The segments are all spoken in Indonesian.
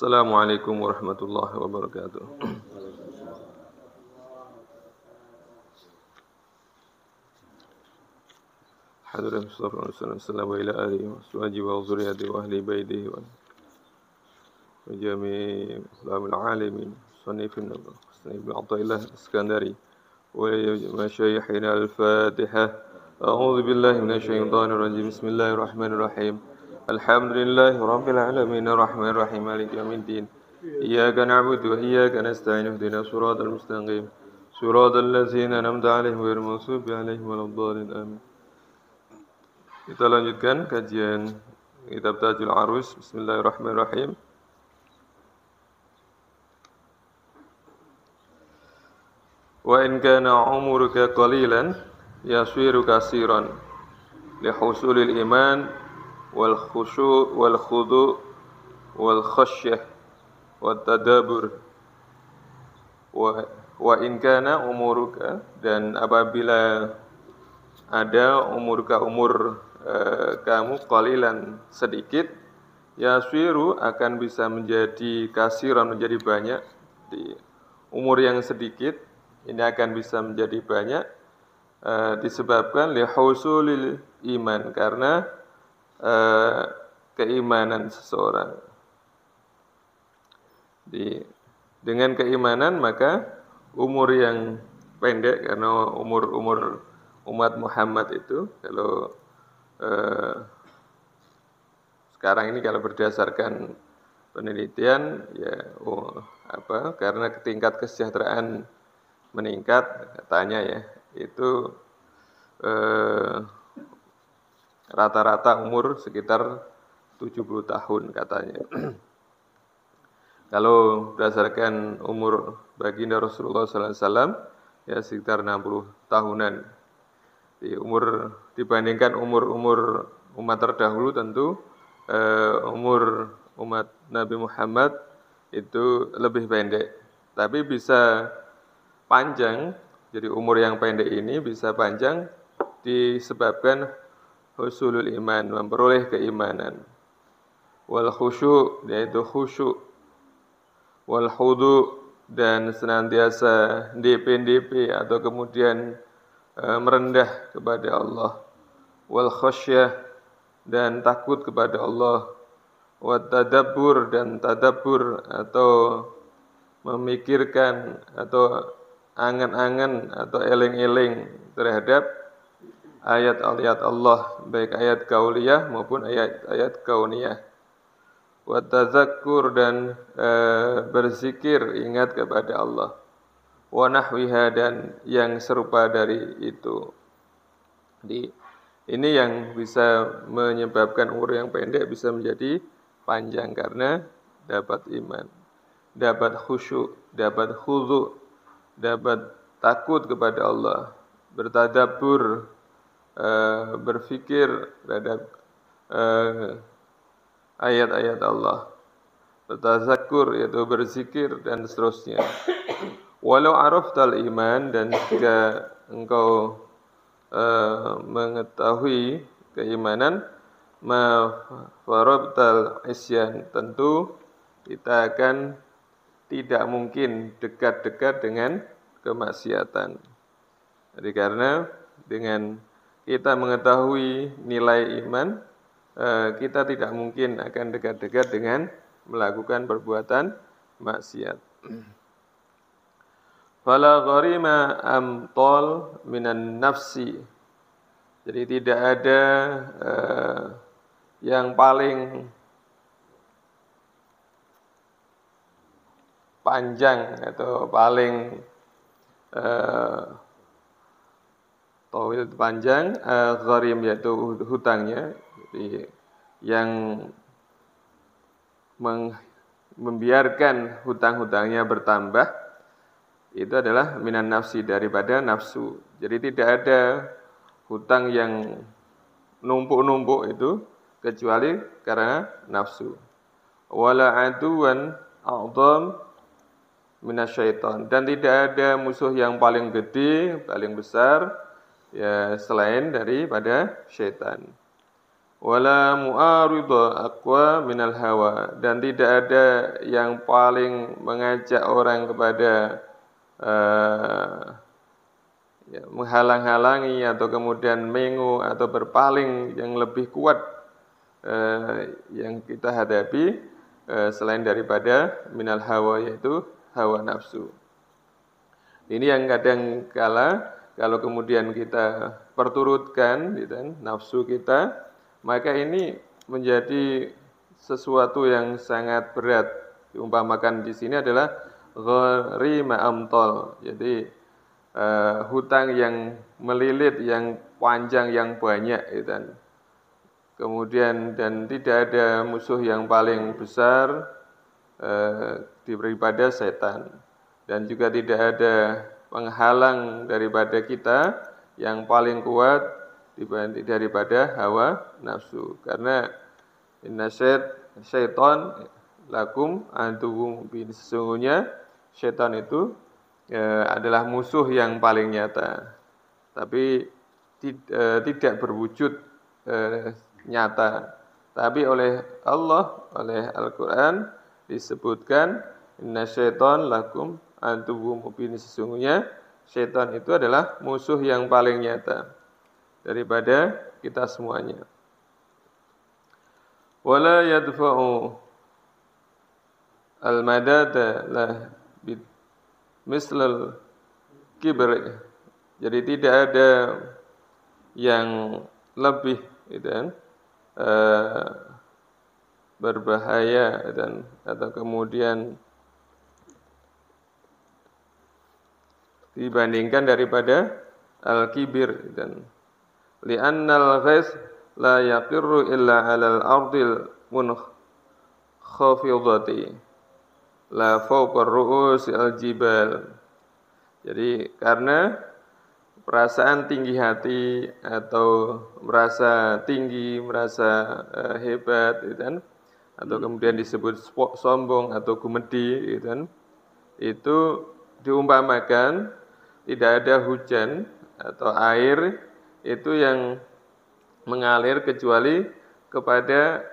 Assalamualaikum warahmatullahi wabarakatuh. Hadirin sallallahu alaihi wa alihi wa sahbihi wa zurriyyati wa ahli baitihi wa jami'i ulama'il alamin sanifin ibn Athaillah Iskandari wa masyayikhina al-Fatihah. A'udzu billahi minasyaitonir rajim. Bismillahirrahmanirrahim. Alhamdulillahi rabbil alamin arrahmanir rahim maliki yaumiddin. Iyyaka na'budu wa iyyaka nasta'in ihdinas siratal mustaqim. Siratal ladzina an'amta 'alaihim ghairil maghdubi 'alaihim waladdallin. Amin. Kita lanjutkan kajian kitab Tajul Arus. Bismillahirrahmanirrahim. Wa in kana umruka qalilan yasiru katsiran li husulil iman wal khusyu' wal khudu' wal khasyah wat tadabbur. Wa in kana umuruka, dan apabila ada umur kamu qalilan sedikit, yasiru akan bisa menjadi kasiran, menjadi banyak. Di umur yang sedikit ini akan bisa menjadi banyak disebabkan lihusulil iman, karena keimanan seseorang. Dengan keimanan maka umur yang pendek, karena umur umat Muhammad itu kalau sekarang ini kalau berdasarkan penelitian karena tingkat kesejahteraan meningkat katanya ya, itu rata-rata umur sekitar 70 tahun katanya. Kalau berdasarkan umur baginda Rasulullah SAW ya sekitar 60 tahunan. Dibandingkan umur umat terdahulu tentu umur umat Nabi Muhammad itu lebih pendek, tapi bisa panjang. Jadi umur yang pendek ini bisa panjang disebabkan husulul iman, memperoleh keimanan, wal khusyu', yaitu khusyuk, wal khudu', dan senantiasa DP atau kemudian merendah kepada Allah, wal khasyah, dan takut kepada Allah, wat tadabbur, dan tadabbur atau memikirkan atau angan-angan atau eling-eling terhadap ayat-ayat Allah, baik ayat kauliyah maupun ayat-ayat kauniyah. Wa tazakkur, dan berzikir, ingat kepada Allah. Wa nahwiha, dan yang serupa dari itu. Ini yang bisa menyebabkan umur yang pendek bisa menjadi panjang, karena dapat iman, dapat khusyuk, dapat khudu', dapat takut kepada Allah, bertadabbur, berfikir terhadap ayat-ayat Allah, bertazakkur, yaitu berzikir, dan seterusnya. Walau araftal iman, dan jika engkau mengetahui keimanan, ma farabtal isyan, tentu kita akan tidak mungkin dekat-dekat dengan kemaksiatan. Jadi karena dengan kita mengetahui nilai iman, kita tidak mungkin akan dekat-dekat dengan melakukan perbuatan maksiat. Fala gharima amtal minan nafsi. Jadi tidak ada yang paling panjang atau paling tawil, panjang, gharim, yaitu hutangnya. Jadi yang membiarkan hutang-hutangnya bertambah itu adalah minan nafsi, daripada nafsu. Jadi tidak ada hutang yang numpuk-numpuk itu kecuali karena nafsu. Wala aduwan a'dham minasyaiton, dan tidak ada musuh yang paling gede, paling besar ya selain daripada syaitan. wala mu'arida aqwa minal hawa, dan tidak ada yang paling mengajak orang kepada menghalang-halangi atau kemudian mengu atau berpaling yang lebih kuat yang kita hadapi selain daripada minal hawa, yaitu hawa nafsu. Ini yang kadang kala kalau kemudian kita perturutkan gitu kan, nafsu kita, maka ini menjadi sesuatu yang sangat berat. Diumpamakan di sini adalah gharima amtol. Jadi hutang yang melilit, yang panjang, yang banyak gitu kan. Kemudian dan tidak ada musuh yang paling besar daripada setan, dan juga tidak ada penghalang daripada kita yang paling kuat daripada hawa nafsu. Karena inna syaiton lakum aduwwum mubin, sesungguhnya syaitan itu adalah musuh yang paling nyata, tapi tidak berwujud nyata. Tapi oleh Allah, oleh Al-Quran disebutkan inna syaiton lakum aduwwum mubin, sesungguhnya syaitan itu adalah musuh yang paling nyata daripada kita semuanya. Wala yadfa'u al-madada lah mislal kibr. Jadi tidak ada yang lebih dan berbahaya dan atau kemudian dibandingkan daripada al-kibir. Dan li'annal ghais la yaqirru illa 'alal ardil munkhafidati la fawqa ru'usil jibal. Jadi karena perasaan tinggi hati atau merasa tinggi, merasa hebat gitu kan, atau kemudian disebut sombong atau gumedi gitu kan, itu diumpamakan tidak ada hujan atau air itu yang mengalir kecuali kepada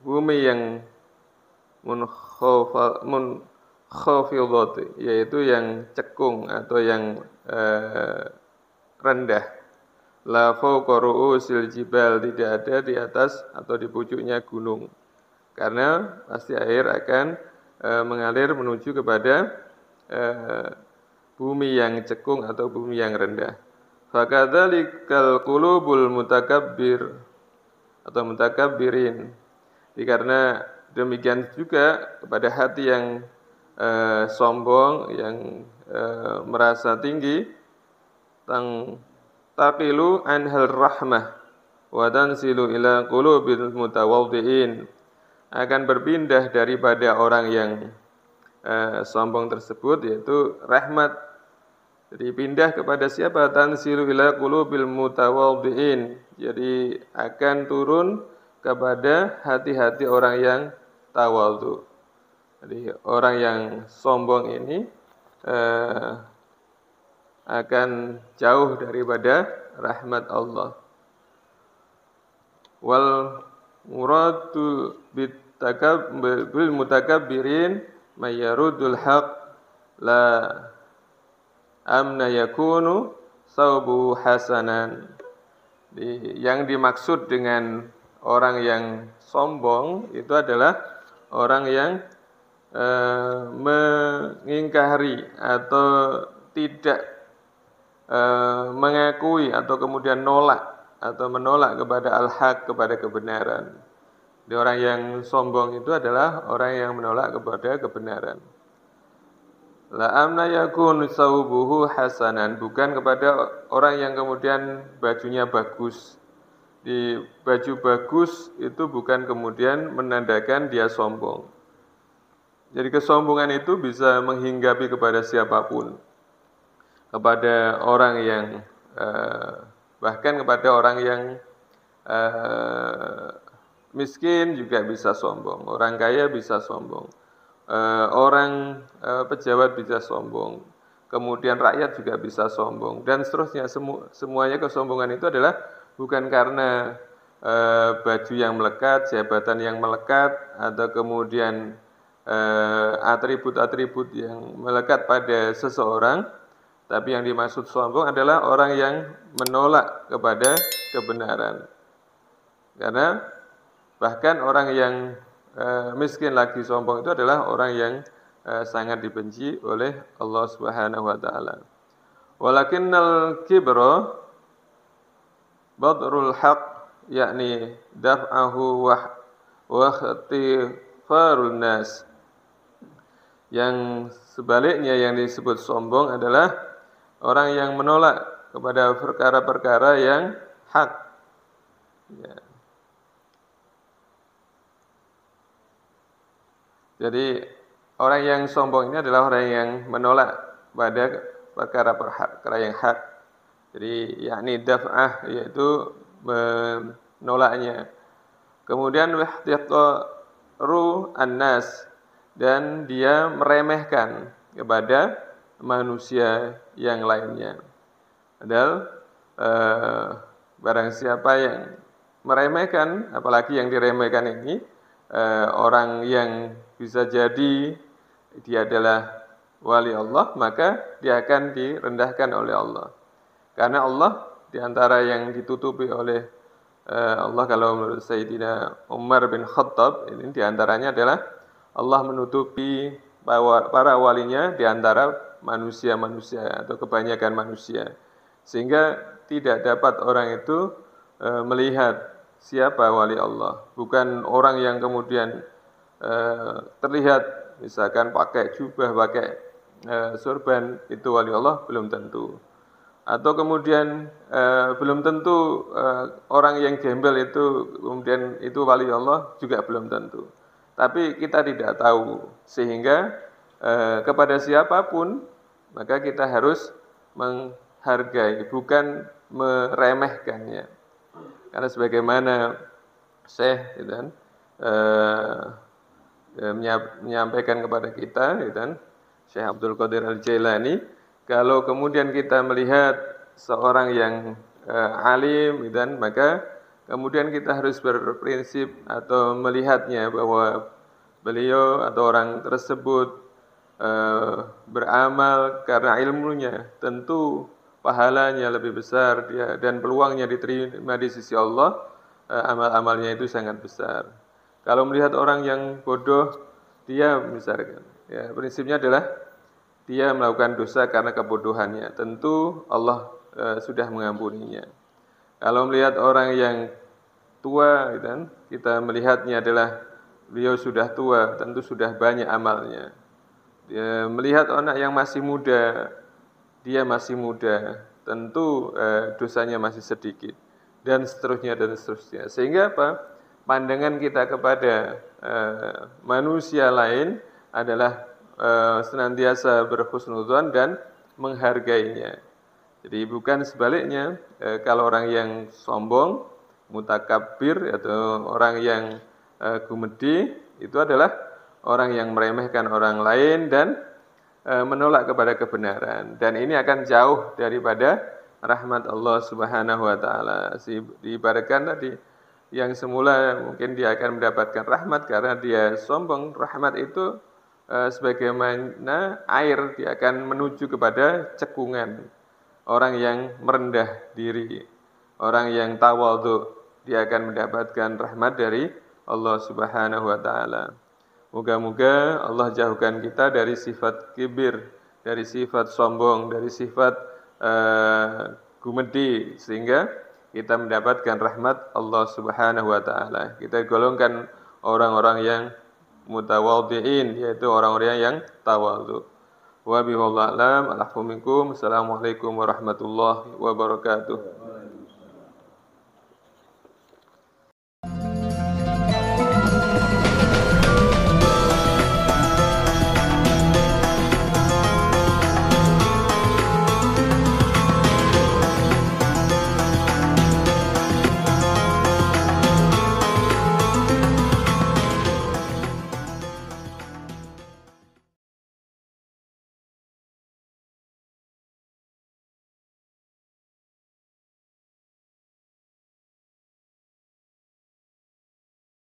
bumi yang munkhafidhat, yaitu yang cekung atau yang rendah. La fawqa ru'usil jibal, tidak ada di atas atau di pucuknya gunung. Karena pasti air akan mengalir menuju kepada bumi yang cekung atau bumi yang rendah. Fakadzalikal qulubul mutakabbir atau mutakabbirin. Karena demikian juga kepada hati yang sombong, yang merasa tinggi, taqilu anhal rahmah wa tansilu ila qulubil mutawaddiin, akan berpindah daripada orang yang sombong tersebut, yaitu rahmat. Jadi pindah kepada siapa? Tansilu ila qulubil mutawaddiin. Jadi akan turun kepada hati-hati orang yang tawadhu. Jadi orang yang sombong ini akan jauh daripada rahmat Allah. Wal muradu bil mutakabbirin mayyarudul haq la amna yakunu saubu hasanan. Yang dimaksud dengan orang yang sombong itu adalah orang yang mengingkari atau tidak mengakui atau kemudian menolak kepada al-haq, kepada kebenaran. Jadi orang yang sombong itu adalah orang yang menolak kepada kebenaran. La amna yakun saubuhu hasanan, bukan kepada orang yang kemudian bajunya bagus. Di baju bagus itu bukan kemudian menandakan dia sombong. Jadi kesombongan itu bisa menghinggapi kepada siapapun, kepada orang yang bahkan kepada orang yang miskin juga bisa sombong, orang kaya bisa sombong, orang pejabat bisa sombong, kemudian rakyat juga bisa sombong, dan seterusnya. Semuanya kesombongan itu adalah bukan karena baju yang melekat, jabatan yang melekat, atau kemudian atribut-atribut yang melekat pada seseorang. Tapi yang dimaksud sombong adalah orang yang menolak kepada kebenaran. Karena bahkan orang yang miskin lagi sombong itu adalah orang yang sangat dibenci oleh Allah Subhanahu wa taala. Walakinnal kibra badrul haq, yakni daf'ahu wa ikhtifarun nas. Yang sebaliknya yang disebut sombong adalah orang yang menolak kepada perkara-perkara yang hak. Ya. Jadi orang yang sombong ini adalah orang yang menolak pada perkara-perkara yang hak. Jadi yakni daf'ah, yaitu menolaknya. Kemudian wahtiqaru an-nas, dan dia meremehkan kepada manusia yang lainnya. Padahal barang siapa yang meremehkan, apalagi yang diremehkan ini orang yang bisa jadi dia adalah wali Allah, maka dia akan direndahkan oleh Allah. Karena Allah diantara yang ditutupi oleh Allah, kalau menurut Sayyidina Umar bin Khattab, ini diantaranya adalah Allah menutupi para walinya diantara manusia-manusia atau kebanyakan manusia. Sehingga tidak dapat orang itu melihat siapa wali Allah. Bukan orang yang kemudian terlihat misalkan pakai jubah, pakai sorban, itu wali Allah, belum tentu. Atau kemudian belum tentu orang yang gembel itu kemudian itu wali Allah, juga belum tentu. Tapi kita tidak tahu, sehingga kepada siapapun maka kita harus menghargai, bukan meremehkannya. Karena sebagaimana Syekh menyampaikan kepada kita, Syekh Abdul Qadir Al-Jailani, kalau kemudian kita melihat seorang yang alim, maka kemudian kita harus berprinsip atau melihatnya bahwa beliau atau orang tersebut beramal karena ilmunya, tentu pahalanya lebih besar dan peluangnya diterima di sisi Allah, amal-amalnya itu sangat besar. Kalau melihat orang yang bodoh, dia misalkan, ya, prinsipnya adalah dia melakukan dosa karena kebodohannya, tentu Allah sudah mengampuninya. Kalau melihat orang yang tua, kita melihatnya adalah beliau sudah tua, tentu sudah banyak amalnya. Dia melihat anak yang masih muda, dia masih muda, tentu dosanya masih sedikit, dan seterusnya dan seterusnya. Sehingga apa? Pandangan kita kepada manusia lain adalah senantiasa berhusnudzon dan menghargainya. Jadi bukan sebaliknya, kalau orang yang sombong, mutakabbir, atau orang yang gumedi, itu adalah orang yang meremehkan orang lain dan menolak kepada kebenaran. Dan ini akan jauh daripada rahmat Allah Subhanahu wa taala. Diibaratkan tadi, yang semula mungkin dia akan mendapatkan rahmat karena dia sombong, rahmat itu sebagaimana air, dia akan menuju kepada cekungan. Orang yang merendah diri, orang yang tawadhu, dia akan mendapatkan rahmat dari Allah Subhanahu wa taala. Moga-moga Allah jauhkan kita dari sifat kibir, dari sifat sombong, dari sifat gumedi, sehingga kita mendapatkan rahmat Allah Subhanahu wa taala. Kita golongkan orang-orang yang mutawadhi'in, yaitu orang-orang yang tawadhu. Wa billahi a'lam. Assalamualaikum warahmatullahi wabarakatuh.